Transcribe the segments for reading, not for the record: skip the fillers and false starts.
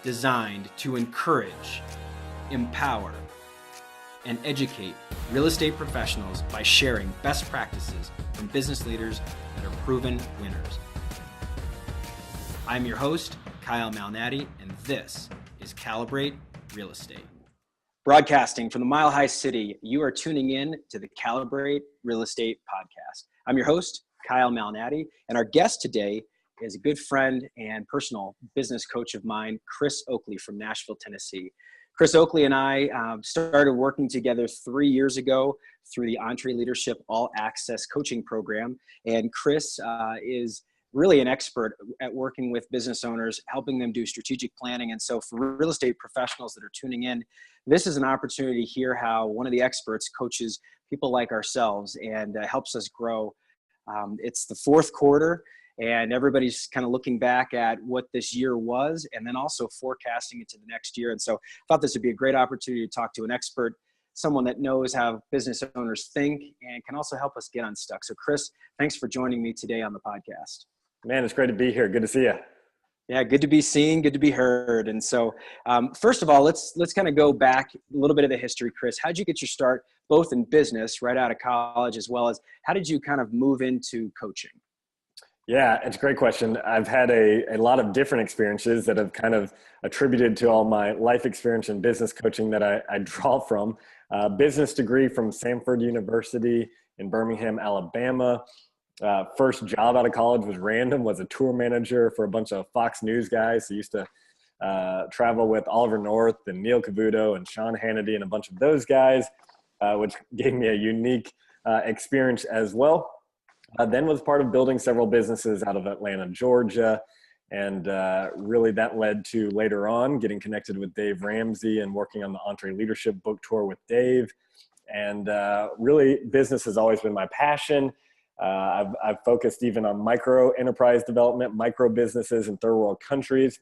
designed to encourage, empower, and educate real estate professionals by sharing best practices from business leaders that are proven winners. I'm your host, Kyle Malnati, and this is Calibrate Real Estate. Broadcasting from the Mile High City, you are tuning in to the Calibrate Real Estate podcast. I'm your host, Kyle Malnati, and our guest today is a good friend and personal business coach of mine, Chris Oakley from Nashville, Tennessee. Chris Oakley and I started working together 3 years ago through the EntreLeadership All Access Coaching Program, and Chris is really an expert at working with business owners, helping them do strategic planning. And so for real estate professionals that are tuning in, this is an opportunity to hear how one of the experts coaches people like ourselves and helps us grow. It's the fourth quarter, and everybody's kind of looking back at what this year was and then also forecasting it to the next year. And so I thought this would be a great opportunity to talk to an expert, someone that knows how business owners think and can also help us get unstuck. So Chris, thanks for joining me today on the podcast. Man, it's great to be here. Good to see you. Yeah, good to be seen, good to be heard. And so first of all, let's kind of go back a little bit of the history, Chris. How did you get your start both in business right out of college, as well as how did you kind of move into coaching? Yeah, it's a great question. I've had a lot of different experiences that have kind of attributed to all my life experience in business coaching that I draw from. Business degree from Samford University in Birmingham, Alabama. First job out of college was random, was a tour manager for a bunch of Fox News guys. So I used to travel with Oliver North and Neil Cavuto and Sean Hannity and a bunch of those guys, which gave me a unique experience as well. Then was part of building several businesses out of Atlanta, Georgia. And really that led to later on getting connected with Dave Ramsey and working on the EntreLeadership book tour with Dave. And really business has always been my passion. I've focused even on micro enterprise development, micro businesses in third world countries.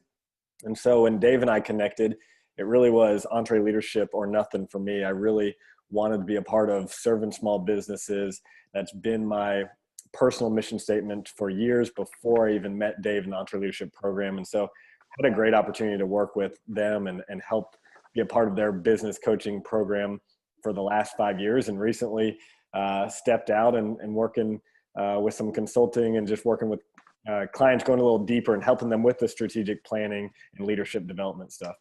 And so when Dave and I connected, it really was EntreLeadership or nothing for me. I really wanted to be a part of serving small businesses. That's been my personal mission statement for years before I even met Dave in the EntreLeadership program. And so I had a great opportunity to work with them and help be a part of their business coaching program for the last 5 years. And recently stepped out and working with some consulting and just working with clients, going a little deeper and helping them with the strategic planning and leadership development stuff.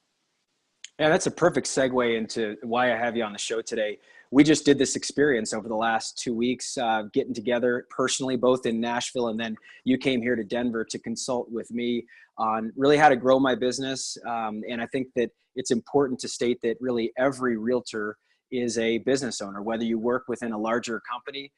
Yeah, that's a perfect segue into why I have you on the show today. We just did this experience over the last 2 weeks, getting together personally, both in Nashville, and then you came here to Denver to consult with me on really how to grow my business. And I think that it's important to state that really every realtor is a business owner, whether you work within a larger company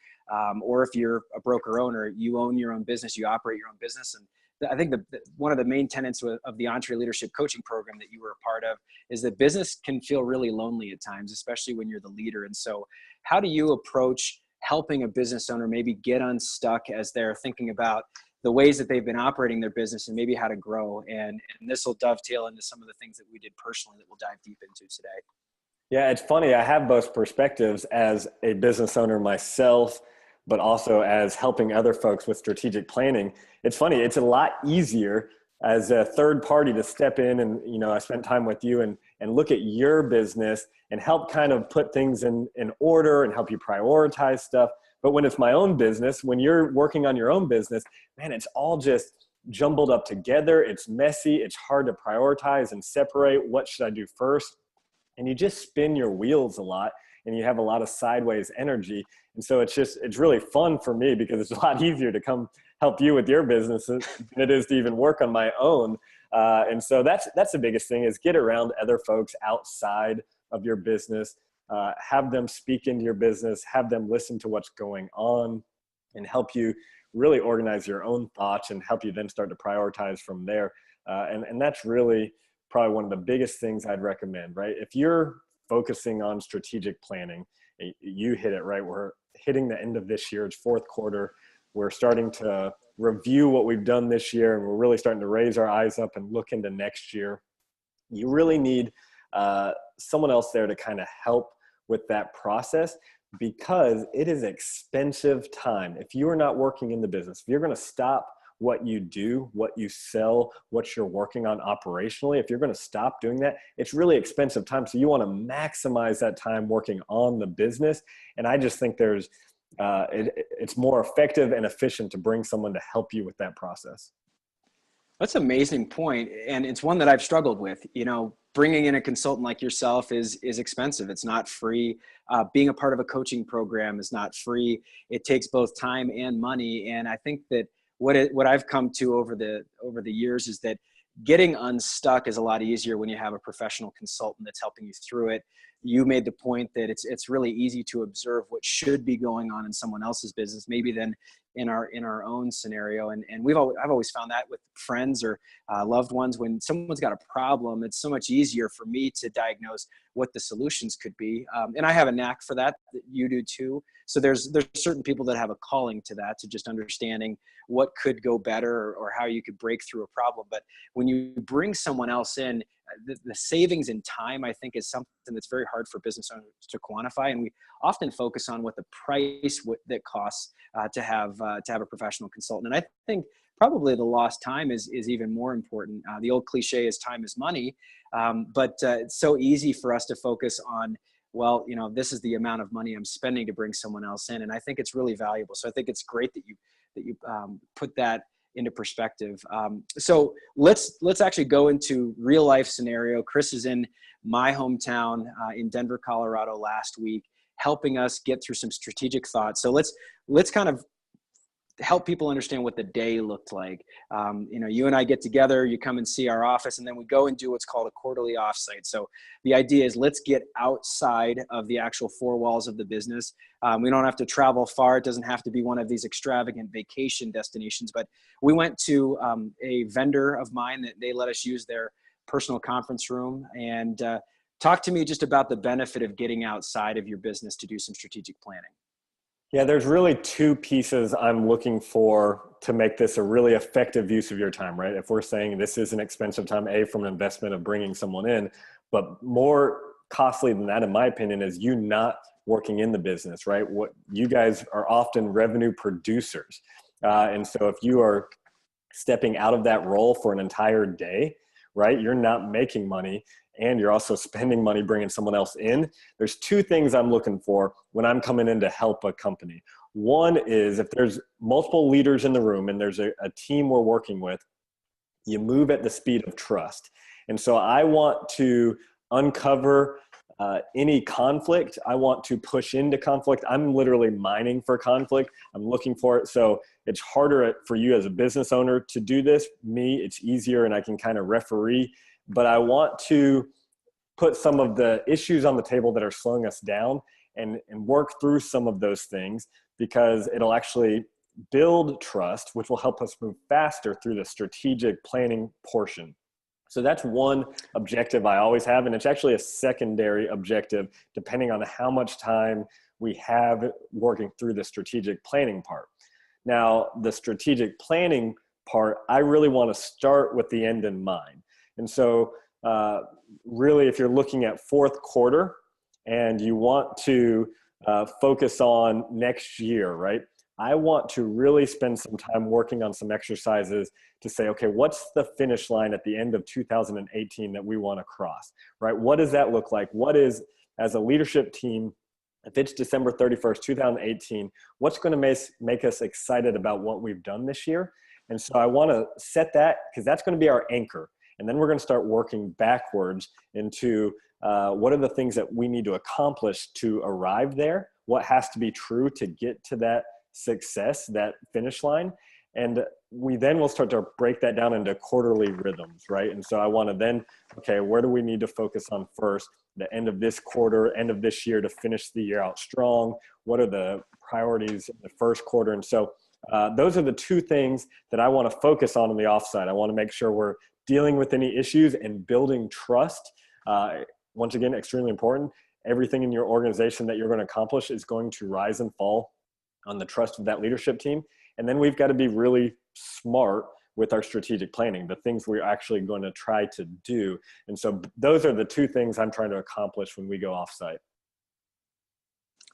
or if you're a broker owner, you own your own business, you operate your own business. And I think one of the main tenets of the EntreLeadership coaching program that you were a part of is that business can feel really lonely at times, especially when you're the leader. And so how do you approach helping a business owner maybe get unstuck as they're thinking about the ways that they've been operating their business and maybe how to grow? And this will dovetail into some of the things that we did personally that we'll dive deep into today. Yeah, it's funny. I have both perspectives as a business owner myself, but also as helping other folks with strategic planning. It's funny. It's a lot easier as a third party to step in and, I spent time with you and look at your business and help kind of put things in order and help you prioritize stuff. But when it's my own business, when you're working on your own business, man, it's all just jumbled up together. It's messy. It's hard to prioritize and separate. What should I do first? And you just spin your wheels a lot and you have a lot of sideways energy. And so it's really fun for me because it's a lot easier to come help you with your business than it is to even work on my own. And so that's the biggest thing is get around other folks outside of your business, have them speak into your business, have them listen to what's going on and help you really organize your own thoughts and help you then start to prioritize from there. And that's really probably one of the biggest things I'd recommend, right? If you're focusing on strategic planning, you hit it, right? We're hitting the end of this year. It's fourth quarter. We're starting to review what we've done this year, and we're really starting to raise our eyes up and look into next year. You really need someone else there to kind of help with that process because it is expensive time. If you are not working in the business, if you're going to stop what you do, what you sell, what you're working on operationally, if you're going to stop doing that, it's really expensive time. So you want to maximize that time working on the business. And I just think it's more effective and efficient to bring someone to help you with that process. That's an amazing point, and it's one that I've struggled with. Bringing in a consultant like yourself is expensive. It's not free. Being a part of a coaching program is not free. It takes both time and money. And I think that what I've come to over the years is that getting unstuck is a lot easier when you have a professional consultant that's helping you through it. You made the point that it's really easy to observe what should be going on in someone else's business, maybe than in our own scenario. And I've always found that with friends or loved ones, when someone's got a problem, it's so much easier for me to diagnose what the solutions could be. And I have a knack for that you do too. So there's certain people that have a calling to that, to just understanding what could go better or how you could break through a problem. But when you bring someone else in, the savings in time, I think, is something that's very hard for business owners to quantify. And we often focus on what the price that costs to have a professional consultant. And I think probably the lost time is even more important. The old cliche is time is money, but it's so easy for us to focus on, well, this is the amount of money I'm spending to bring someone else in. And I think it's really valuable. So I think it's great that you put that into perspective. So let's actually go into real life scenario. Chris is in my hometown in Denver, Colorado last week, helping us get through some strategic thoughts. So let's kind of help people understand what the day looked like. You and I get together, you come and see our office, and then we go and do what's called a quarterly offsite. So the idea is, let's get outside of the actual four walls of the business. We don't have to travel far. It doesn't have to be one of these extravagant vacation destinations, but we went to a vendor of mine that they let us use their personal conference room. And talk to me just about the benefit of getting outside of your business to do some strategic planning. Yeah, there's really two pieces I'm looking for to make this a really effective use of your time, right? If we're saying this is an expensive time, from an investment of bringing someone in, but more costly than that, in my opinion, is you not working in the business, right? What you guys are often revenue producers. And so if you are stepping out of that role for an entire day, right, you're not making money, and you're also spending money bringing someone else in. There's two things I'm looking for when I'm coming in to help a company. One is, if there's multiple leaders in the room and there's a team we're working with, you move at the speed of trust. And so I want to uncover any conflict. I want to push into conflict. I'm literally mining for conflict. I'm looking for it. So it's harder for you as a business owner to do this. Me, it's easier, and I can kind of referee. But I want to put some of the issues on the table that are slowing us down and work through some of those things, because it'll actually build trust, which will help us move faster through the strategic planning portion. So that's one objective I always have. And it's actually a secondary objective depending on how much time we have working through the strategic planning part. Now, the strategic planning part, I really want to start with the end in mind. And so really, if you're looking at fourth quarter and you want to focus on next year, right? I want to really spend some time working on some exercises to say, okay, what's the finish line at the end of 2018 that we want to cross, right? What does that look like? What is, as a leadership team, if it's December 31st, 2018, what's going to make us excited about what we've done this year? And so I want to set that, because that's going to be our anchor. And then we're going to start working backwards into what are the things that we need to accomplish to arrive there? What has to be true to get to that success, that finish line? And we then will start to break that down into quarterly rhythms, right? And so I want to then, okay, where do we need to focus on first? The end of this quarter, end of this year, to finish the year out strong. What are the priorities in the first quarter? And so those are the two things that I want to focus on in the offsite. I want to make sure we're dealing with any issues and building trust. Once again, extremely important. Everything in your organization that you're going to accomplish is going to rise and fall on the trust of that leadership team. And then we've got to be really smart with our strategic planning, the things we're actually going to try to do. And so those are the two things I'm trying to accomplish when we go offsite.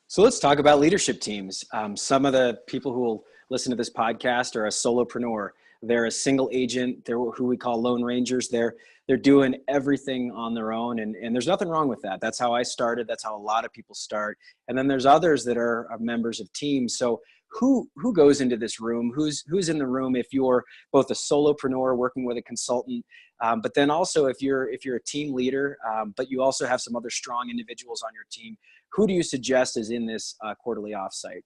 So let's talk about leadership teams. Some of the people who will listen to this podcast are a solopreneur. They're a single agent. They're who we call lone rangers. They're doing everything on their own. And there's nothing wrong with that. That's how I started. That's how a lot of people start. And then there's others that are members of teams. So who goes into this room? Who's in the room if you're both a solopreneur working with a consultant, but then also if you're a team leader, but you also have some other strong individuals on your team, who do you suggest is in this quarterly offsite?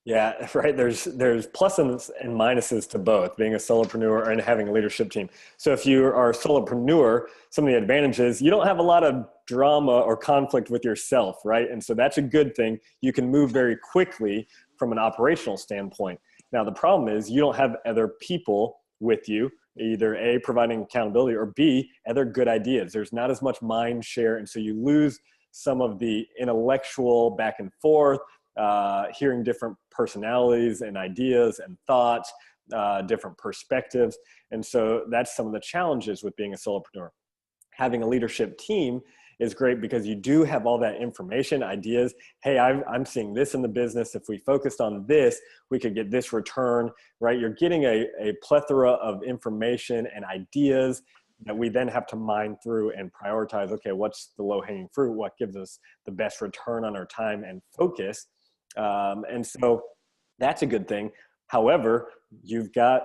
Yeah, right. There's pluses and minuses to both being a solopreneur and having a leadership team. So if you are a solopreneur, some of the advantages, you don't have a lot of drama or conflict with yourself, right? And so that's a good thing. You can move very quickly from an operational standpoint. Now, the problem is you don't have other people with you, either A, providing accountability, or B, other good ideas. There's not as much mind share. And so you lose some of the intellectual back and forth, hearing different personalities and ideas and thoughts, different perspectives. And so that's some of the challenges with being a solopreneur. Having a leadership team is great because you do have all that information, ideas. Hey, I'm seeing this in the business. If we focused on this, we could get this return, right? You're getting a plethora of information and ideas that we then have to mine through and prioritize. Okay, what's the low-hanging fruit? What gives us the best return on our time and focus? And so that's a good thing. However, you've got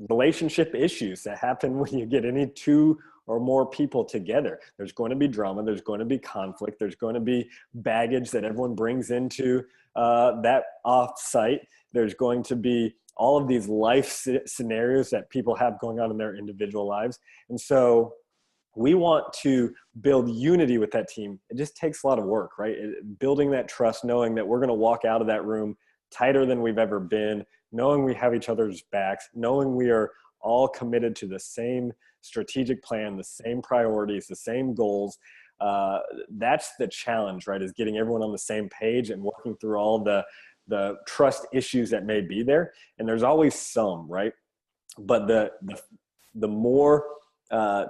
relationship issues that happen when you get any two or more people together. There's going to be drama. There's going to be conflict. There's going to be baggage that everyone brings into that off-site. There's going to be all of these life scenarios that people have going on in their individual lives. And so we want to build unity with that team. It just takes a lot of work, right? Building that trust, knowing that we're going to walk out of that room tighter than we've ever been, knowing we have each other's backs, knowing we are all committed to the same strategic plan, the same priorities, the same goals. That's the challenge, right? Is getting everyone on the same page and working through all the trust issues that may be there. And there's always some, right? But the more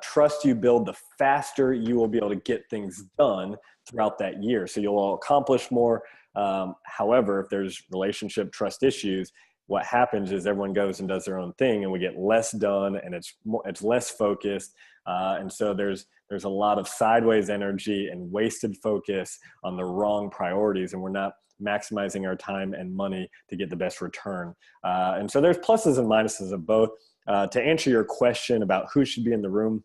trust you build, the faster you will be able to get things done throughout that year. So you'll accomplish more. However, if there's relationship trust issues, what happens is everyone goes and does their own thing and we get less done and it's less focused. And so there's a lot of sideways energy and wasted focus on the wrong priorities, and we're not maximizing our time and money to get the best return. And so there's pluses and minuses of both. To answer your question about who should be in the room,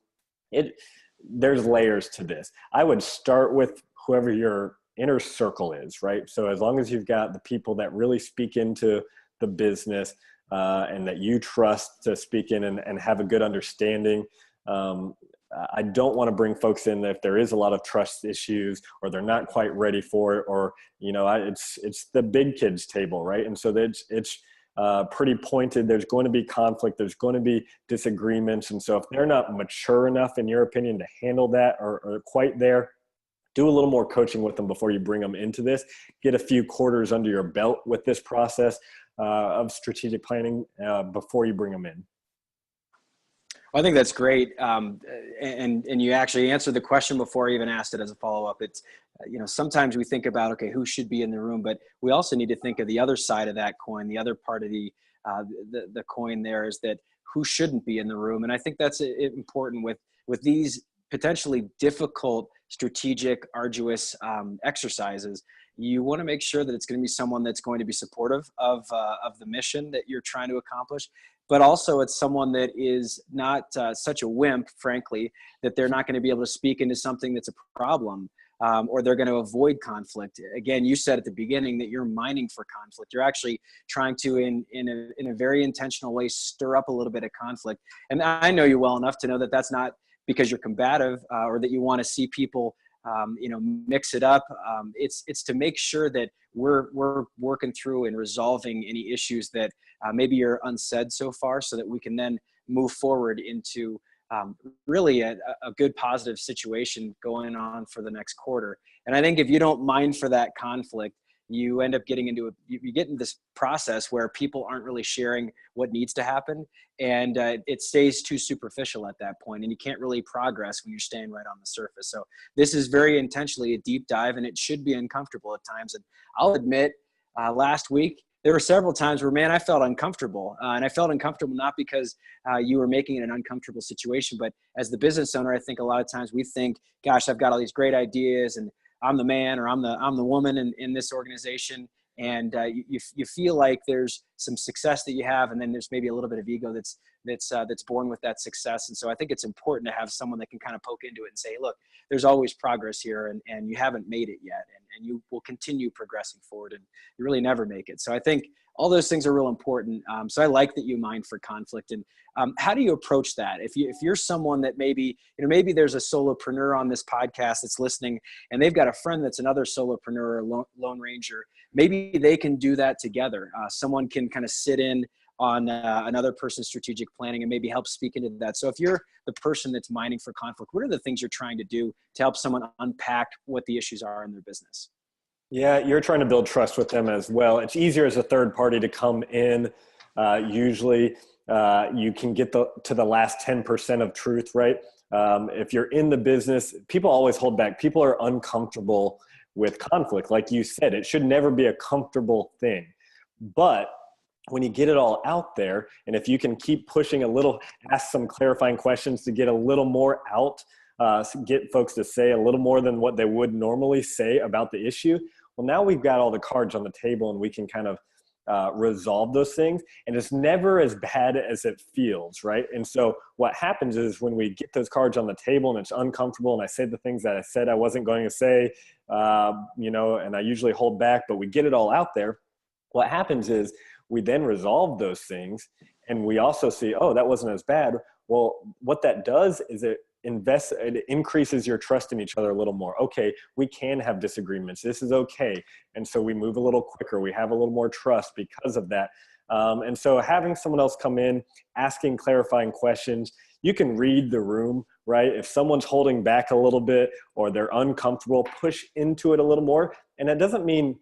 there's layers to this. I would start with whoever your inner circle is, right? So as long as you've got the people that really speak into the business and that you trust to speak in and have a good understanding. I don't want to bring folks in if there is a lot of trust issues or they're not quite ready for it, or, it's the big kids table, right? And so it's pretty pointed. There's going to be conflict. There's going to be disagreements. And so if they're not mature enough, in your opinion, to handle that or quite there, do a little more coaching with them before you bring them into this. Get a few quarters under your belt with this process of strategic planning before you bring them in. Well, I think that's great. And you actually answered the question before I even asked it as a follow-up. It's, sometimes we think about, okay, who should be in the room, but we also need to think of the other side of that coin. The other part of the coin there is that who shouldn't be in the room. And I think that's important with these potentially difficult, strategic, arduous exercises. You want to make sure that it's going to be someone that's going to be supportive of the mission that you're trying to accomplish, but also it's someone that is not such a wimp, frankly, that they're not going to be able to speak into something that's a problem, or they're going to avoid conflict. Again, you said at the beginning that you're mining for conflict. You're actually trying to, in a very intentional way, stir up a little bit of conflict. And I know you well enough to know that that's not because you're combative or that you want to see people mix it up. It's to make sure that we're working through and resolving any issues that maybe are unsaid so far, so that we can then move forward into really a good positive situation going on for the next quarter. And I think if you don't mind for that conflict, you end up getting into you get into this process where people aren't really sharing what needs to happen, and it stays too superficial at that point, and you can't really progress when you're staying right on the surface. So this is very intentionally a deep dive, and it should be uncomfortable at times. And I'll admit, last week there were several times where, man, I felt uncomfortable. And I felt uncomfortable not because you were making it an uncomfortable situation, but as the business owner, I think a lot of times we think, gosh, I've got all these great ideas and I'm the man or I'm the woman in this organization. And you feel like there's some success that you have, and then there's maybe a little bit of ego that's born with that success. And so I think it's important to have someone that can kind of poke into it and say, look, there's always progress here, and you haven't made it yet, and you will continue progressing forward, and you really never make it. So I think all those things are real important. So I like that you mind for conflict. And how do you approach that? If you're someone that maybe there's a solopreneur on this podcast that's listening, and they've got a friend that's another solopreneur or lone ranger, maybe they can do that together. Someone can kind of sit in on another person's strategic planning and maybe help speak into that. So if you're the person that's mining for conflict, what are the things you're trying to do to help someone unpack what the issues are in their business? Yeah, you're trying to build trust with them as well. It's easier as a third party to come in. Usually you can get to the last 10% of truth, right? If you're in the business, people always hold back. People are uncomfortable with conflict. Like you said, it should never be a comfortable thing. But when you get it all out there, and if you can keep pushing a little, ask some clarifying questions to get a little more out, get folks to say a little more than what they would normally say about the issue, well, now we've got all the cards on the table and we can kind of resolve those things. And it's never as bad as it feels, right? And so what happens is when we get those cards on the table and it's uncomfortable and I say the things that I said I wasn't going to say, and I usually hold back, but we get it all out there. What happens is we then resolve those things and we also see, oh, that wasn't as bad. Well, what that does is it increases your trust in each other a little more. Okay, we can have disagreements. This is okay. And so we move a little quicker. We have a little more trust because of that. And so having someone else come in, asking clarifying questions, you can read the room, right? If someone's holding back a little bit or they're uncomfortable, push into it a little more. And that doesn't mean,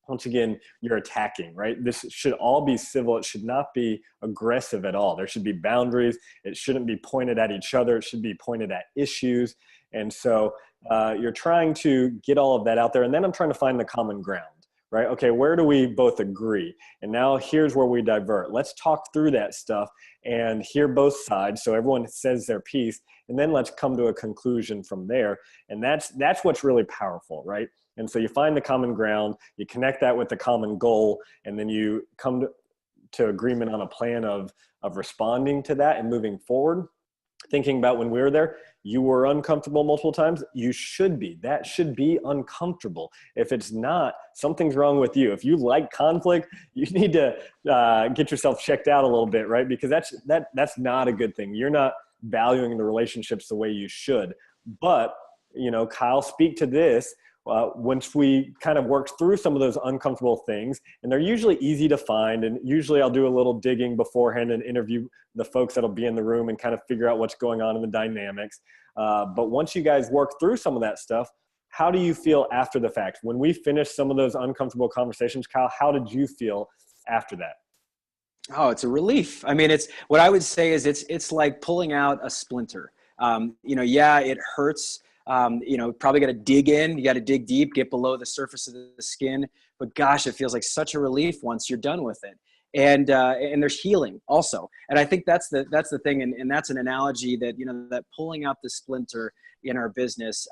once again, you're attacking, right? This should all be civil. It should not be aggressive at all. There should be boundaries. It shouldn't be pointed at each other. It should be pointed at issues. And so you're trying to get all of that out there. And then I'm trying to find the common ground, right? Okay, where do we both agree? And now here's where we divert. Let's talk through that stuff and hear both sides so everyone says their piece. And then let's come to a conclusion from there. And that's what's really powerful, right? And so you find the common ground, you connect that with the common goal, and then you come to agreement on a plan of responding to that and moving forward. Thinking about when we were there, you were uncomfortable multiple times. You should be. That should be uncomfortable. If it's not, something's wrong with you. If you like conflict, you need to get yourself checked out a little bit, right? Because that's not a good thing. You're not valuing the relationships the way you should. But, Kyle, speak to this. Once we kind of work through some of those uncomfortable things, and they're usually easy to find, and usually I'll do a little digging beforehand and interview the folks that'll be in the room and kind of figure out what's going on in the dynamics. But once you guys work through some of that stuff, how do you feel after the fact? When we finish some of those uncomfortable conversations, Kyle, how did you feel after that? Oh, it's a relief. I mean, it's what I would say is it's like pulling out a splinter. It hurts. Probably got to dig in, you got to dig deep, get below the surface of the skin, but gosh, it feels like such a relief once you're done with it. And there's healing also. And I think that's the thing. And that's an analogy that, that pulling out the splinter in our business,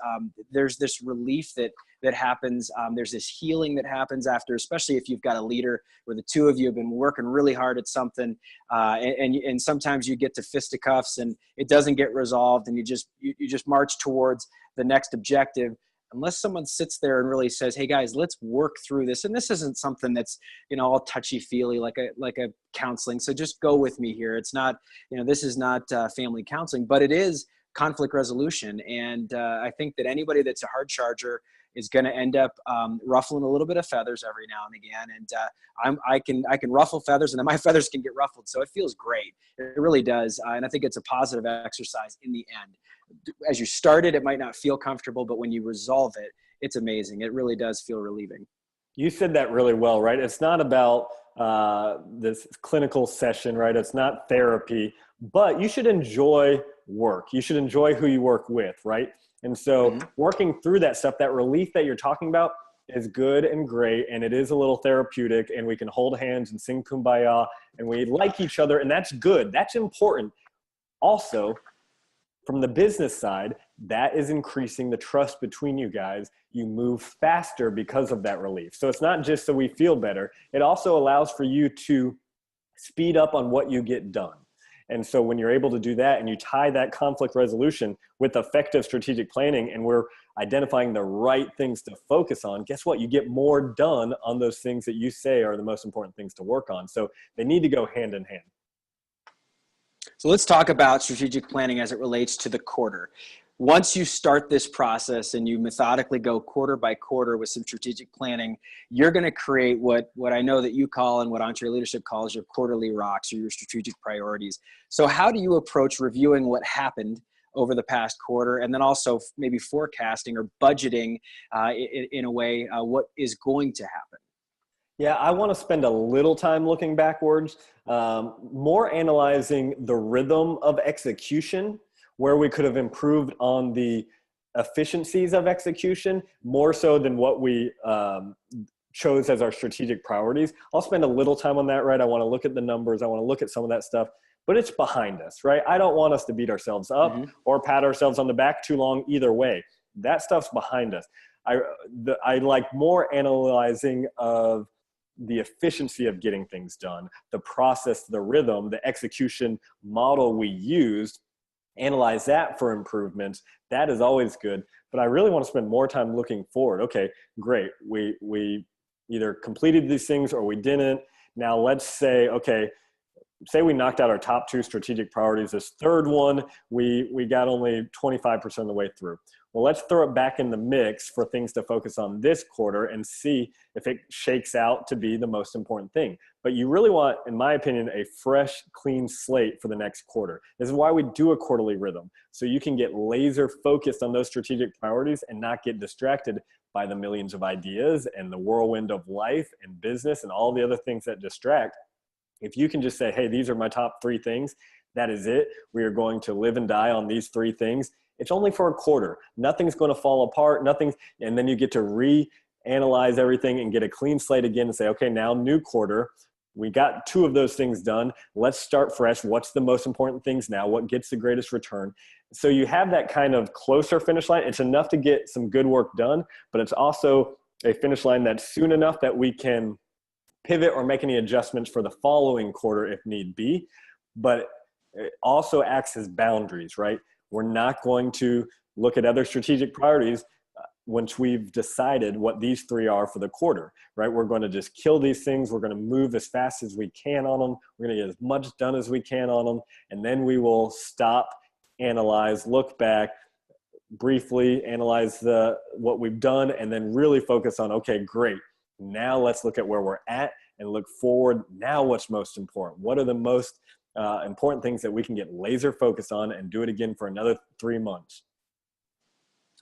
there's this relief that happens. There's this healing that happens after, especially if you've got a leader where the two of you have been working really hard at something. And sometimes you get to fisticuffs and it doesn't get resolved and you just march towards the next objective. Unless someone sits there and really says, hey guys, let's work through this. And this isn't something that's, all touchy feely like a counseling. So just go with me here. It's not, this is not family counseling, but it is conflict resolution. And I think that anybody that's a hard charger is going to end up ruffling a little bit of feathers every now and again. And I can ruffle feathers and then my feathers can get ruffled. So it feels great. It really does. And I think it's a positive exercise in the end. As you started, it might not feel comfortable, but when you resolve it, it's amazing. It really does feel relieving. You said that really well, right? It's not about this clinical session, right? It's not therapy, but you should enjoy work. You should enjoy who you work with, right? And so working through that stuff, that relief that you're talking about, is good and great, and it is a little therapeutic, and we can hold hands and sing Kumbaya, and we like each other, and that's good. That's important. Also, from the business side, that is increasing the trust between you guys. You move faster because of that relief. So it's not just so we feel better. It also allows for you to speed up on what you get done. And so when you're able to do that and you tie that conflict resolution with effective strategic planning, and we're identifying the right things to focus on, guess what? You get more done on those things that you say are the most important things to work on. So they need to go hand in hand. So let's talk about strategic planning as it relates to the quarter. Once you start this process and you methodically go quarter by quarter with some strategic planning, you're going to create what I know that you call and what EntreLeadership calls your quarterly rocks or your strategic priorities. So how do you approach reviewing what happened over the past quarter, and then also maybe forecasting or budgeting in a way what is going to happen? Yeah, I want to spend a little time looking backwards, more analyzing the rhythm of execution, where we could have improved on the efficiencies of execution, more so than what we chose as our strategic priorities. I'll spend a little time on that, right? I want to look at the numbers. I want to look at some of that stuff, but it's behind us, right? I don't want us to beat ourselves up or pat ourselves on the back too long either way. That stuff's behind us. I like more analyzing of the efficiency of getting things done, the process, the rhythm, the execution model we used, analyze that for improvements. That is always good. But I really want to spend more time looking forward. Okay, great. We either completed these things or we didn't. Now let's say, okay, say we knocked out our top 2 strategic priorities. This third one, we got only 25% of the way through. Well, let's throw it back in the mix for things to focus on this quarter and see if it shakes out to be the most important thing. But you really want, in my opinion, a fresh, clean slate for the next quarter. This is why we do a quarterly rhythm, so you can get laser focused on those strategic priorities and not get distracted by the millions of ideas and the whirlwind of life and business and all the other things that distract. If you can just say, hey, these are my top 3 things, that is it. We are going to live and die on these 3 things. It's only for a quarter. Nothing's going to fall apart. And then you get to reanalyze everything and get a clean slate again and say, okay, now new quarter. We got 2 of those things done. Let's start fresh. What's the most important things now? What gets the greatest return? So you have that kind of closer finish line. It's enough to get some good work done, but it's also a finish line that's soon enough that we can pivot or make any adjustments for the following quarter if need be. But it also acts as boundaries, right? We're not going to look at other strategic priorities once we've decided what these 3 are for the quarter, right? We're going to just kill these things. We're going to move as fast as we can on them. We're going to get as much done as we can on them. And then we will stop, analyze, look back, briefly analyze what we've done, and then really focus on, okay, great. Now let's look at where we're at and look forward. Now what's most important? What are the most important things that we can get laser focused on and do it again for another 3 months?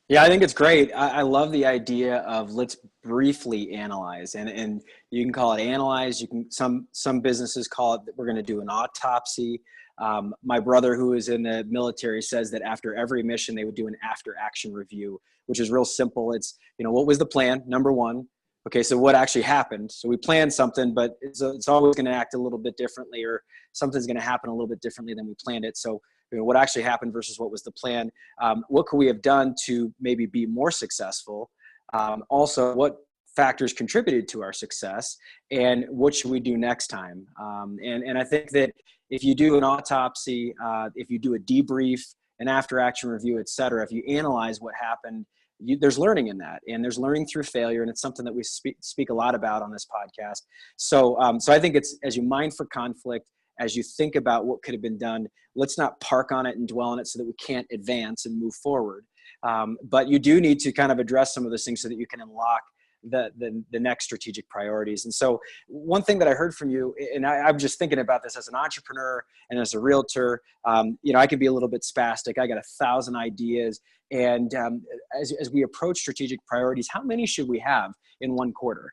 Yeah, I think it's great. I love the idea of let's briefly analyze, and you can call it analyze. You can some businesses call it we're going to do an autopsy. My brother, who is in the military, says that after every mission they would do an after action review, which is real simple. It's, what was the plan? Number 1. Okay, so what actually happened? So we planned something, but it's always going to act a little bit differently, or something's going to happen a little bit differently than we planned it. So what actually happened versus what was the plan? What could we have done to maybe be more successful? Also, what factors contributed to our success, and what should we do next time? And I think that if you do an autopsy, if you do a debrief, an after action review, et cetera, if you analyze what happened, there's learning in that, and there's learning through failure, and it's something that we speak a lot about on this podcast. So I think it's, as you mine for conflict, as you think about what could have been done, let's not park on it and dwell on it so that we can't advance and move forward. But you do need to kind of address some of those things so that you can unlock the next strategic priorities. And so one thing that I heard from you, and I'm just thinking about this as an entrepreneur and as a realtor, I can be a little bit spastic. I got 1,000 ideas. And as we approach strategic priorities, how many should we have in one quarter?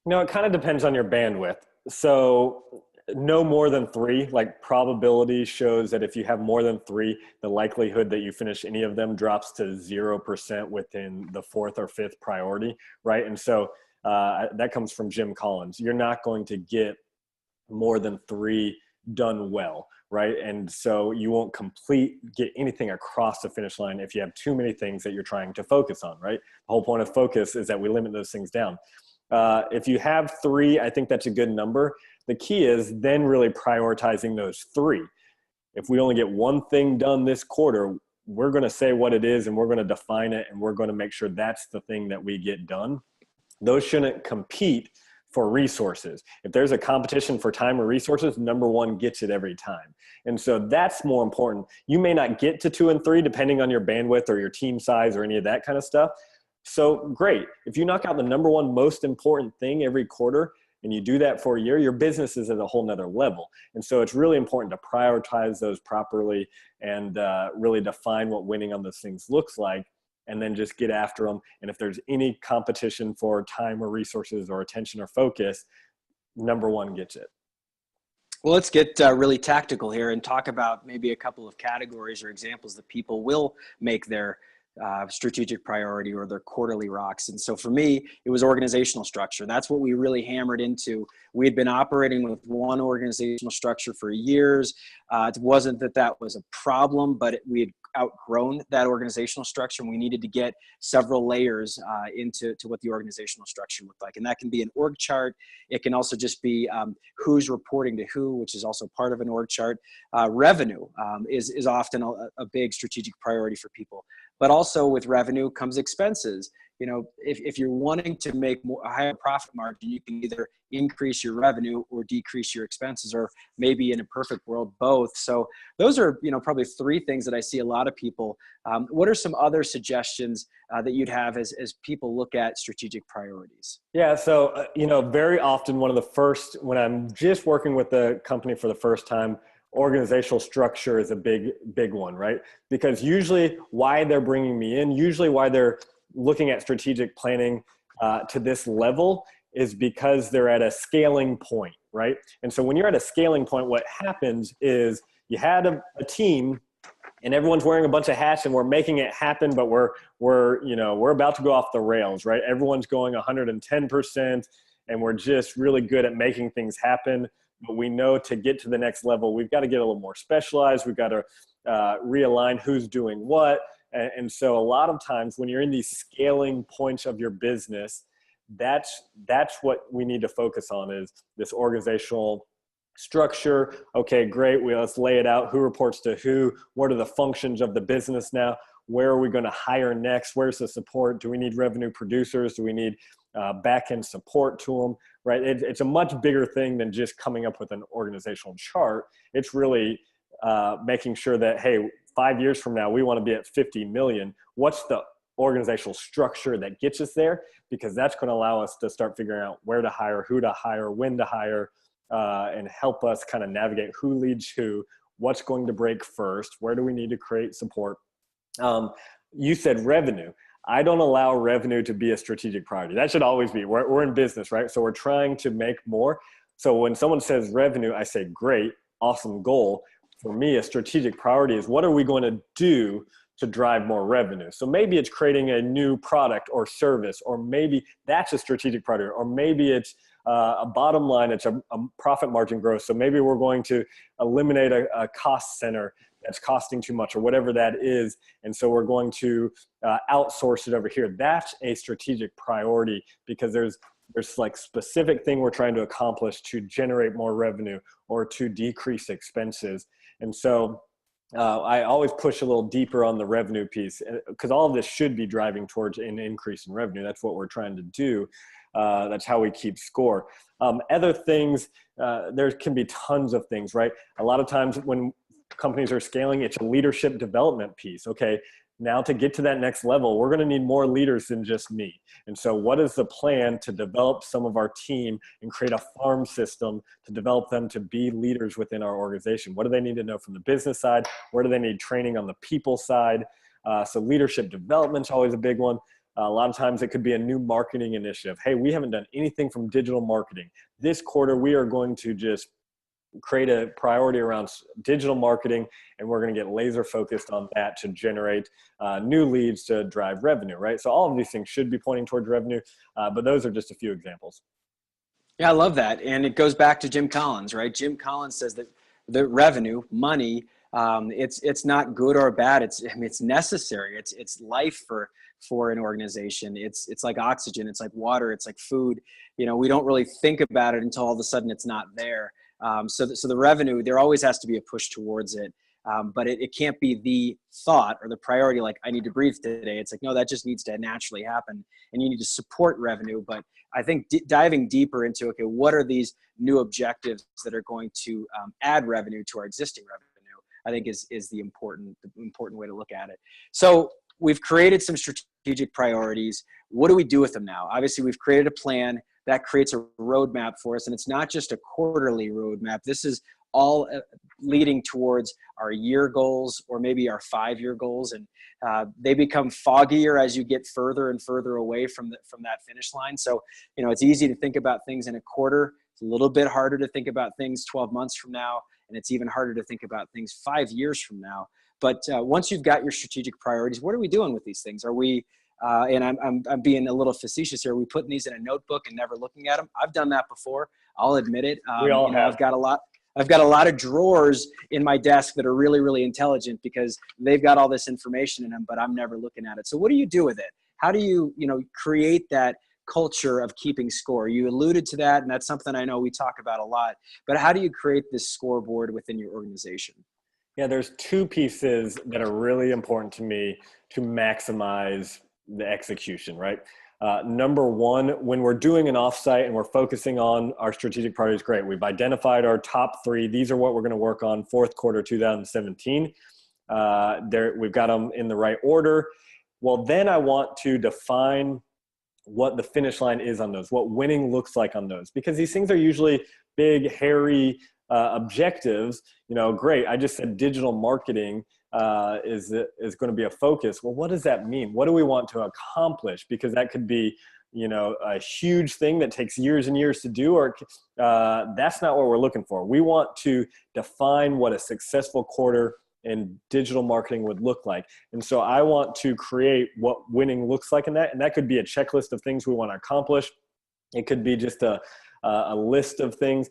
It kind of depends on your bandwidth. So No more than 3. Like, probability shows that if you have more than 3, the likelihood that you finish any of them drops to 0% within the 4th or 5th priority, right? And so that comes from Jim Collins. You're not going to get more than 3 done well, right? And so you won't get anything across the finish line if you have too many things that you're trying to focus on, right? The whole point of focus is that we limit those things down. If you have 3, I think that's a good number. The key is then really prioritizing those 3. If we only get one thing done this quarter, we're going to say what it is and we're going to define it and we're going to make sure that's the thing that we get done. Those shouldn't compete for resources. If there's a competition for time or resources, number 1 gets it every time. And so that's more important. You may not get to 2 and 3 depending on your bandwidth or your team size or any of that kind of stuff. So great. If you knock out the number 1 most important thing every quarter and you do that for a year, your business is at a whole nother level. And so it's really important to prioritize those properly and really define what winning on those things looks like, and then just get after them. And if there's any competition for time or resources or attention or focus, number 1 gets it. Well, let's get really tactical here and talk about maybe a couple of categories or examples that people will make their strategic priority or their quarterly rocks. And so for me, it was organizational structure. That's what we really hammered into. We had been operating with one organizational structure for years. It wasn't that was a problem, but we had outgrown that organizational structure, and we needed to get several layers into what the organizational structure looked like. And that can be an org chart. It can also just be who's reporting to who, which is also part of an org chart. Revenue is often a big strategic priority for people. But also with revenue comes expenses. You know, if you're wanting to make a higher profit margin, you can either increase your revenue or decrease your expenses, or maybe in a perfect world, both. So those are, probably 3 things that I see a lot of people. What are some other suggestions that you'd have as people look at strategic priorities? Yeah. So, very often one of the first, when I'm just working with the company for the first time, organizational structure is a big one, right? Because usually why they're bringing me in, usually why they're looking at strategic planning to this level is because they're at a scaling point, right? And so when you're at a scaling point, what happens is you had a team and everyone's wearing a bunch of hats and we're making it happen, but we're about to go off the rails, right? Everyone's going 110% and we're just really good at making things happen. But we know to get to the next level, we've got to get a little more specialized. We've got to realign who's doing what. And so a lot of times when you're in these scaling points of your business, that's what we need to focus on, is this organizational structure. Okay, great. Let's lay it out. Who reports to who? What are the functions of the business now? Where are we going to hire next? Where's the support? Do we need revenue producers? Do we need back-end support to them, right? It's a much bigger thing than just coming up with an organizational chart. It's really making sure that, hey, 5 years from now, we want to be at 50 million. What's the organizational structure that gets us there? Because that's going to allow us to start figuring out where to hire, who to hire, when to hire, and help us kind of navigate who leads who, what's going to break first, where do we need to create support. You said revenue. I don't allow revenue to be a strategic priority. That should always be. We're in business, right? So we're trying to make more. So when someone says revenue, I say, great, awesome goal. For me, a strategic priority is, what are we going to do to drive more revenue? So maybe it's creating a new product or service, or maybe that's a strategic priority, or maybe it's a bottom line, it's a profit margin growth. So maybe we're going to eliminate a cost center that's costing too much, or whatever that is. And so we're going to outsource it over here. That's a strategic priority, because there's like specific thing we're trying to accomplish to generate more revenue or to decrease expenses. And so I always push a little deeper on the revenue piece, because all of this should be driving towards an increase in revenue. That's what we're trying to do. That's how we keep score. Other things, there can be tons of things, right? A lot of times when companies are scaling, it's a leadership development piece. Okay, now to get to that next level, we're going to need more leaders than just me. And so what is the plan to develop some of our team and create a farm system to develop them to be leaders within our organization? What do they need to know from the business side? Where do they need training on the people side? So leadership development is always a big one. A lot of times it could be a new marketing initiative. Hey, we haven't done anything from digital marketing. This quarter, we are going to just create a priority around digital marketing, and we're going to get laser focused on that to generate new leads to drive revenue, right? So all of these things should be pointing towards revenue, but those are just a few examples. Yeah, I love that. And it goes back to Jim Collins, right? Jim Collins says that the revenue, money, it's not good or bad. It's necessary. It's life for an organization. It's like oxygen. It's like water. It's like food. We don't really think about it until all of a sudden it's not there. So the revenue, there always has to be a push towards it. But it can't be the thought or the priority, like I need to breathe today. It's like, no, that just needs to naturally happen, and you need to support revenue. But I think diving deeper into, okay, what are these new objectives that are going to add revenue to our existing revenue, I think is the important way to look at it. So we've created some strategic priorities. What do we do with them now? Obviously, we've created a plan that creates a roadmap for us, and it's not just a quarterly roadmap. This is all leading towards our year goals or maybe our 5-year goals. And they become foggier as you get further and further away from that finish line. So, it's easy to think about things in a quarter. It's a little bit harder to think about things 12 months from now. And it's even harder to think about things 5 years from now. But once you've got your strategic priorities, what are we doing with these things? Are we, and I'm being a little facetious here, are we putting these in a notebook and never looking at them? I've done that before. I'll admit it. We all have. I've got a lot of drawers in my desk that are really, really intelligent because they've got all this information in them, but I'm never looking at it. So what do you do with it? How do you, create that culture of keeping score? You alluded to that, and that's something I know we talk about a lot, but how do you create this scoreboard within your organization? Yeah, there's 2 pieces that are really important to me to maximize the execution, right? Number one, when we're doing an offsite and we're focusing on our strategic priorities, great. We've identified our top 3. These are what we're going to work on fourth quarter 2017. We've got them in the right order. Well, then I want to define what the finish line is on those, what winning looks like on those, because these things are usually big, hairy objectives. Great. I just said digital marketing is going to be a focus. Well, what does that mean? What do we want to accomplish? Because that could be, a huge thing that takes years and years to do, or that's not what we're looking for. We want to define what a successful quarter in digital marketing would look like. And so I want to create what winning looks like in that. And that could be a checklist of things we want to accomplish. It could be just a list of things.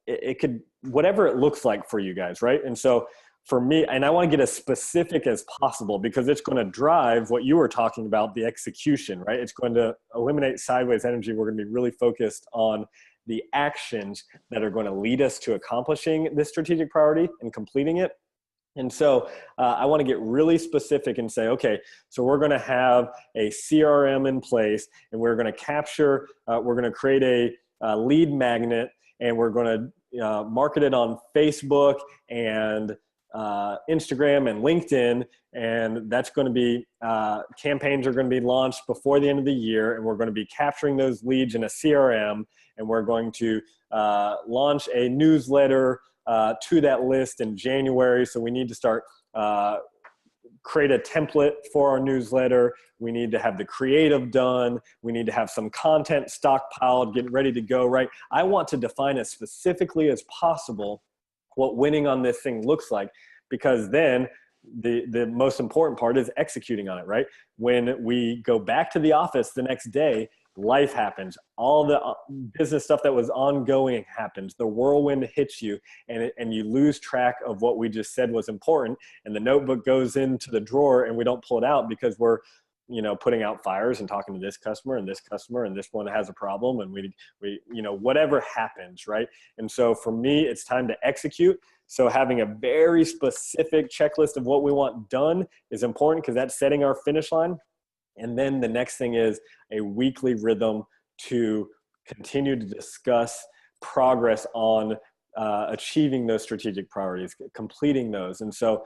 It could, whatever it looks like for you guys, right? And so for me, and I want to get as specific as possible because it's going to drive what you were talking about, the execution, right? It's going to eliminate sideways energy. We're going to be really focused on the actions that are going to lead us to accomplishing this strategic priority and completing it. And so I want to get really specific and say, okay, so we're going to have a CRM in place, and we're going to capture, we're going to create a lead magnet, and we're going to market it on Facebook and Instagram and LinkedIn. And that's going to be, campaigns are going to be launched before the end of the year, and we're going to be capturing those leads in a CRM, and we're going to launch a newsletter to that list in January. So we need to start create a template for our newsletter. We need to have the creative done. We need to have some content stockpiled, getting ready to go, right? I want to define as specifically as possible what winning on this thing looks like, because then the most important part is executing on it, right? When we go back to the office the next day, life happens. All the business stuff that was ongoing happens. The whirlwind hits you, and you lose track of what we just said was important. And the notebook goes into the drawer, and we don't pull it out because we're, putting out fires and talking to this customer, and this one has a problem, and we whatever happens, right? And so for me, it's time to execute. So having a very specific checklist of what we want done is important because that's setting our finish line. And then the next thing is a weekly rhythm to continue to discuss progress on achieving those strategic priorities, completing those. And so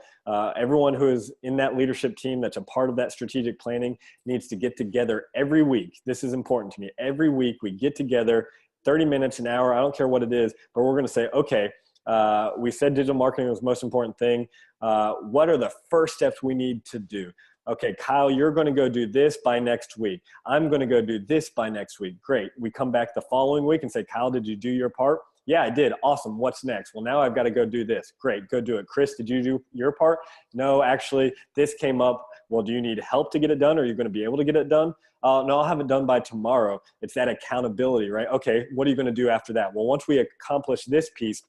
everyone who is in that leadership team that's a part of that strategic planning needs to get together every week. This is important to me. Every week we get together, 30 minutes, an hour, I don't care what it is, but we're going to say, okay, we said digital marketing was the most important thing. What are the first steps we need to do? Okay, Kyle, you're going to go do this by next week. I'm going to go do this by next week. Great. We come back the following week and say, Kyle, did you do your part? Yeah, I did. Awesome. What's next? Well, now I've got to go do this. Great. Go do it. Chris, did you do your part? No, actually, this came up. Well, do you need help to get it done? Or are you going to be able to get it done? No, I'll have it done by tomorrow. It's that accountability, right? Okay, what are you going to do after that? Well, once we accomplish this piece,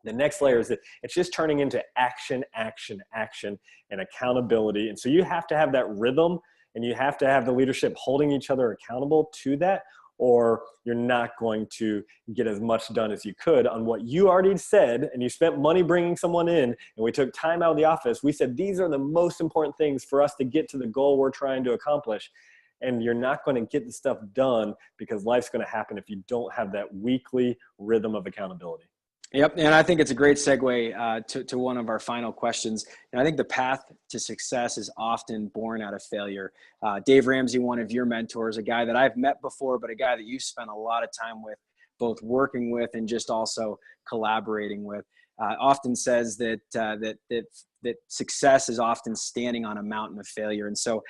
the next layer is that it's just turning into action, action, action, and accountability. And so you have to have that rhythm, and you have to have the leadership holding each other accountable to that, or you're not going to get as much done as you could on what you already said. And you spent money bringing someone in, and we took time out of the office. We said, these are the most important things for us to get to the goal we're trying to accomplish. And you're not going to get the stuff done because life's going to happen if you don't have that weekly rhythm of accountability. Yep, and I think it's a great segue to one of our final questions. And I think the path to success is often born out of failure. Dave Ramsey, one of your mentors, a guy that I've met before, but a guy that you've spent a lot of time with, both working with and just also collaborating with, often says that success is often standing on a mountain of failure. And so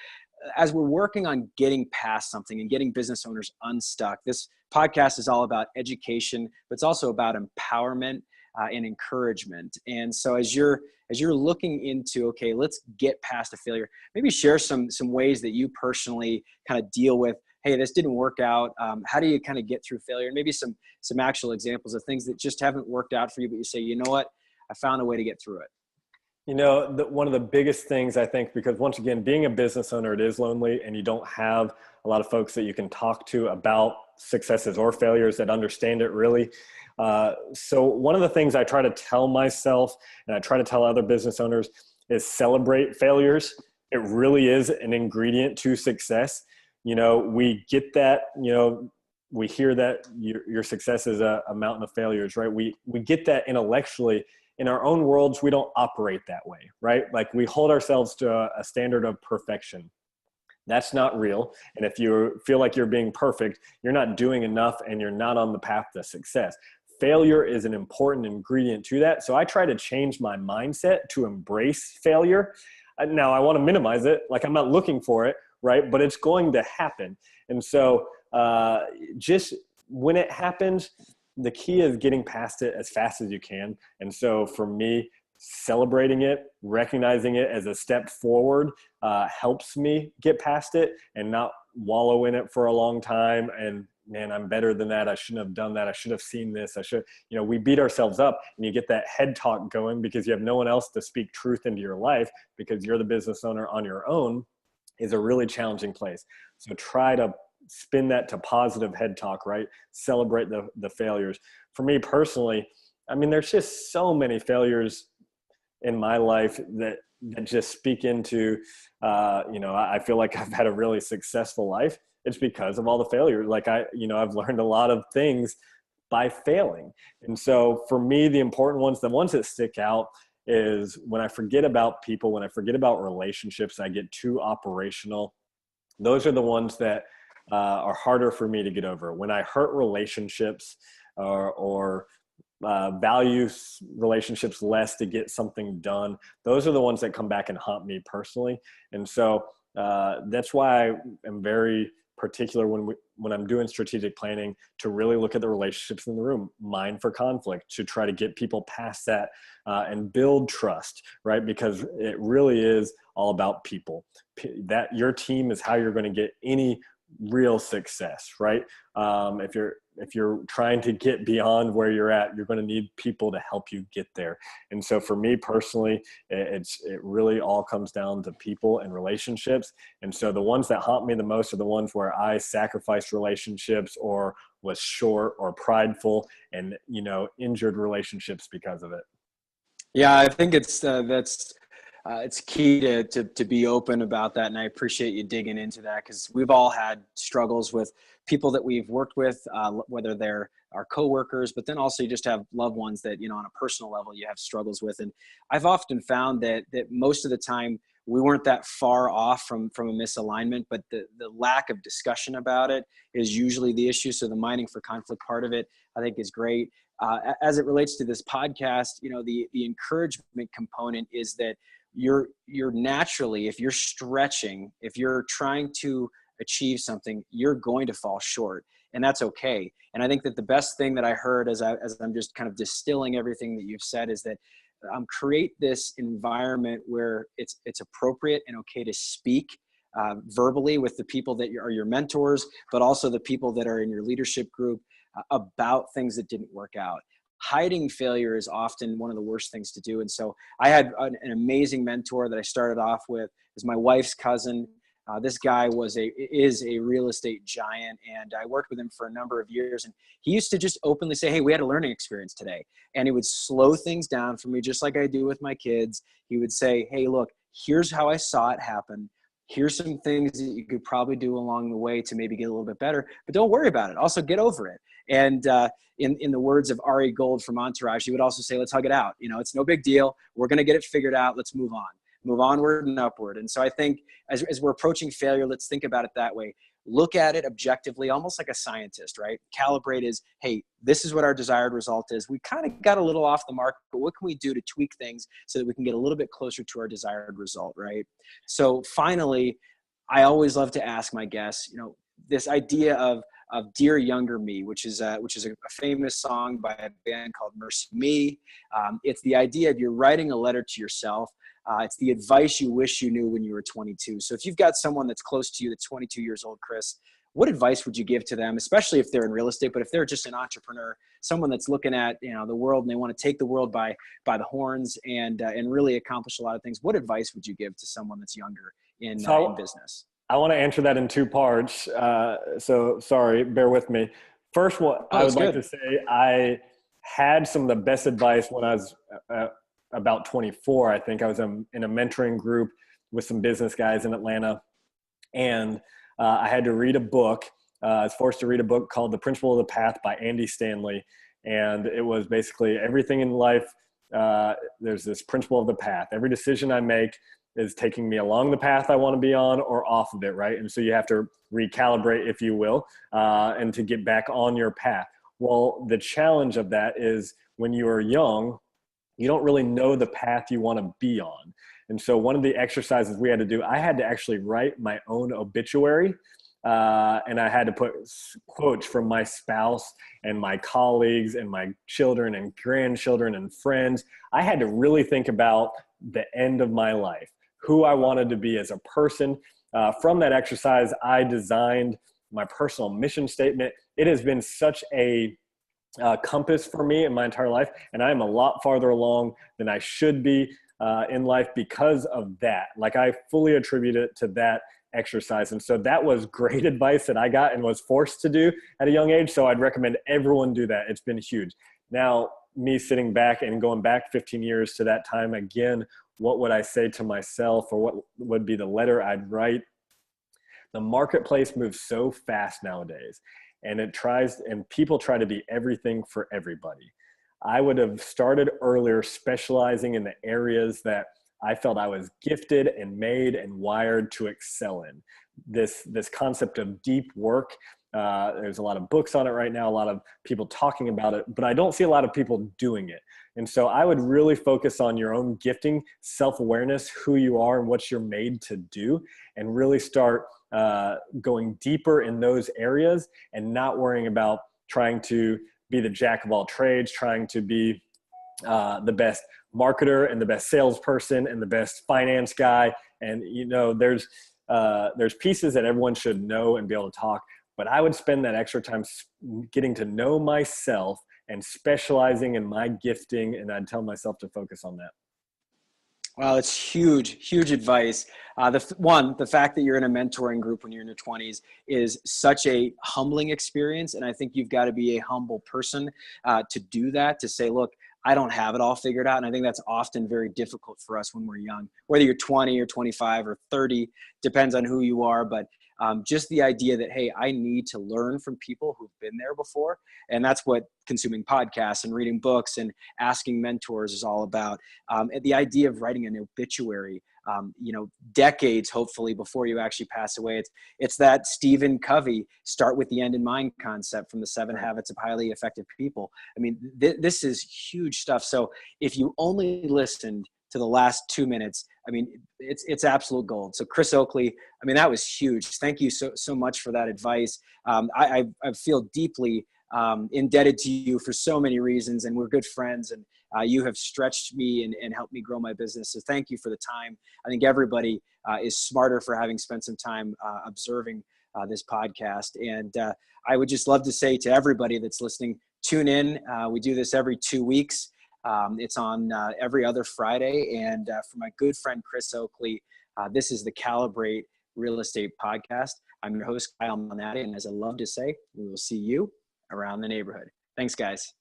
as we're working on getting past something and getting business owners unstuck, this podcast is all about education, but it's also about empowerment and encouragement. And so as you're looking into, okay, let's get past a failure, maybe share some ways that you personally kind of deal with, hey, this didn't work out. How do you kind of get through failure? And maybe some actual examples of things that just haven't worked out for you, but you say, you know what, I found a way to get through it. You know, one of the biggest things I think, because once again, being a business owner, it is lonely, and you don't have a lot of folks that you can talk to about successes or failures that understand it really. So one of the things I try to tell myself, and I try to tell other business owners, is celebrate failures. It really is an ingredient to success. You know, we get that, you know, we hear that your success is a mountain of failures, right? We get that intellectually. In our own worlds, we don't operate that way, right? Like we hold ourselves to a standard of perfection. That's not real. And if you feel like you're being perfect, you're not doing enough and you're not on the path to success. Failure is an important ingredient to that. So I try to change my mindset to embrace failure. Now I want to minimize it. Like I'm not looking for it, right? But it's going to happen. And so just when it happens, the key is getting past it as fast as you can. And so for me, celebrating it, recognizing it as a step forward helps me get past it and not wallow in it for a long time. And man, I'm better than that. I shouldn't have done that. I should have seen this. We beat ourselves up, and you get that head talk going because you have no one else to speak truth into your life because you're the business owner on your own, is a really challenging place. So try to spin that to positive head talk, right? Celebrate the failures. For me personally, I mean, there's just so many failures in my life that just speak into, I feel like I've had a really successful life. It's because of all the failures. Like I've learned a lot of things by failing. And so for me, the important ones, the ones that stick out is when I forget about people, when I forget about relationships, I get too operational. Those are the ones that are harder for me to get over. When I hurt relationships or value relationships less to get something done, those are the ones that come back and haunt me personally. And so that's why I am very particular when I'm doing strategic planning to really look at the relationships in the room, mine for conflict, to try to get people past that and build trust, right? Because it really is all about people. That your team is how you're going to get any real success, right? If you're trying to get beyond where you're at, you're going to need people to help you get there. And so for me personally, it really all comes down to people and relationships. And so the ones that haunt me the most are the ones where I sacrificed relationships or was short or prideful and, injured relationships because of it. Yeah, I think it's key to be open about that. And I appreciate you digging into that because we've all had struggles with people that we've worked with, whether they're our coworkers, but then also you just have loved ones that, on a personal level, you have struggles with. And I've often found that most of the time we weren't that far off from a misalignment, but the lack of discussion about it is usually the issue. So the mining for conflict part of it, I think, is great. As it relates to this podcast, the encouragement component is that you're naturally, if you're stretching, if you're trying to achieve something, you're going to fall short. and that's okay. And I think that the best thing that I heard as I'm just kind of distilling everything that you've said is that create this environment where it's appropriate and okay to speak verbally with the people that are your mentors, but also the people that are in your leadership group about things that didn't work out. Hiding failure is often one of the worst things to do. And so I had an amazing mentor that I started off with. Is my wife's cousin. This guy is a real estate giant, and I worked with him for a number of years. And he used to just openly say, "Hey, we had a learning experience today," and he would slow things down for me, just like I do with my kids. He would say, "Hey, look, here's how I saw it happen. Here's some things that you could probably do along the way to maybe get a little bit better, but don't worry about it. Also, get over it." And in the words of Ari Gold from Entourage, he would also say, "Let's hug it out. It's no big deal. We're going to get it figured out. Let's move onward and upward." And so I think as we're approaching failure, let's think about it that way. Look at it objectively, almost like a scientist, right? Calibrate is, hey, this is what our desired result is. We kind of got a little off the mark, but what can we do to tweak things so that we can get a little bit closer to our desired result, right? So finally, I always love to ask my guests, this idea of Dear Younger Me, which is a famous song by a band called Mercy Me. It's the idea of you're writing a letter to yourself. It's the advice you wish you knew when you were 22. So if you've got someone that's close to you that's 22 years old, Chris, what advice would you give to them, especially if they're in real estate, but if they're just an entrepreneur, someone that's looking at the world and they want to take the world by the horns and really accomplish a lot of things? What advice would you give to someone that's younger in business? I want to answer that in two parts. So sorry, bear with me. First, I would like to say I had some of the best advice when I was about 24. I think I was in a mentoring group with some business guys in Atlanta. And I had to read a book. I was forced to read a book called The Principle of the Path by Andy Stanley. And it was basically everything in life. There's this principle of the path. Every decision I make is taking me along the path I want to be on or off of it, right? And so you have to recalibrate, if you will, and to get back on your path. Well, the challenge of that is when you are young, you don't really know the path you want to be on. And so one of the exercises we had to do, I had to actually write my own obituary. And I had to put quotes from my spouse and my colleagues and my children and grandchildren and friends. I had to really think about the end of my life, who I wanted to be as a person. From that exercise, I designed my personal mission statement. It has been such a compass for me in my entire life, and I am a lot farther along than I should be in life because of that. Like, I fully attribute it to that exercise. And so that was great advice that I got and was forced to do at a young age. So I'd recommend everyone do that. It's been huge. Now, me sitting back and going back 15 years to that time again, what would I say to myself, or what would be the letter I'd write? The marketplace moves so fast nowadays, and people try to be everything for everybody. I would have started earlier specializing in the areas that I felt I was gifted and made and wired to excel in. This concept of deep work, there's a lot of books on it right now, a lot of people talking about it, but I don't see a lot of people doing it. And so I would really focus on your own gifting, self-awareness, who you are and what you're made to do, and really start going deeper in those areas and not worrying about trying to be the jack of all trades, trying to be the best marketer and the best salesperson and the best finance guy. And, there's pieces that everyone should know and be able to talk, but I would spend that extra time getting to know myself and specializing in my gifting. And I'd tell myself to focus on that. Wow, that's huge, huge advice. The fact that you're in a mentoring group when you're in your 20s is such a humbling experience. And I think you've got to be a humble person to do that, to say, look, I don't have it all figured out. And I think that's often very difficult for us when we're young, whether you're 20 or 25 or 30, depends on who you are. But just the idea that, hey, I need to learn from people who've been there before. And that's what consuming podcasts and reading books and asking mentors is all about. And the idea of writing an obituary, decades, hopefully, before you actually pass away. It's that Stephen Covey, start with the end in mind concept from the 7 Habits of Highly Effective People. I mean, this is huge stuff. So if you only listened to the last 2 minutes. I mean, it's absolute gold. So Chris Oakley, I mean, that was huge. Thank you so much for that advice. I feel deeply indebted to you for so many reasons, and we're good friends, and you have stretched me and helped me grow my business. So thank you for the time. I think everybody is smarter for having spent some time observing this podcast. And I would just love to say to everybody that's listening, tune in. We do this every 2 weeks. It's on every other Friday. And for my good friend, Chris Oakley, this is the Calibrate Real Estate Podcast. I'm your host, Malnati, and as I love to say, we will see you around the neighborhood. Thanks, guys.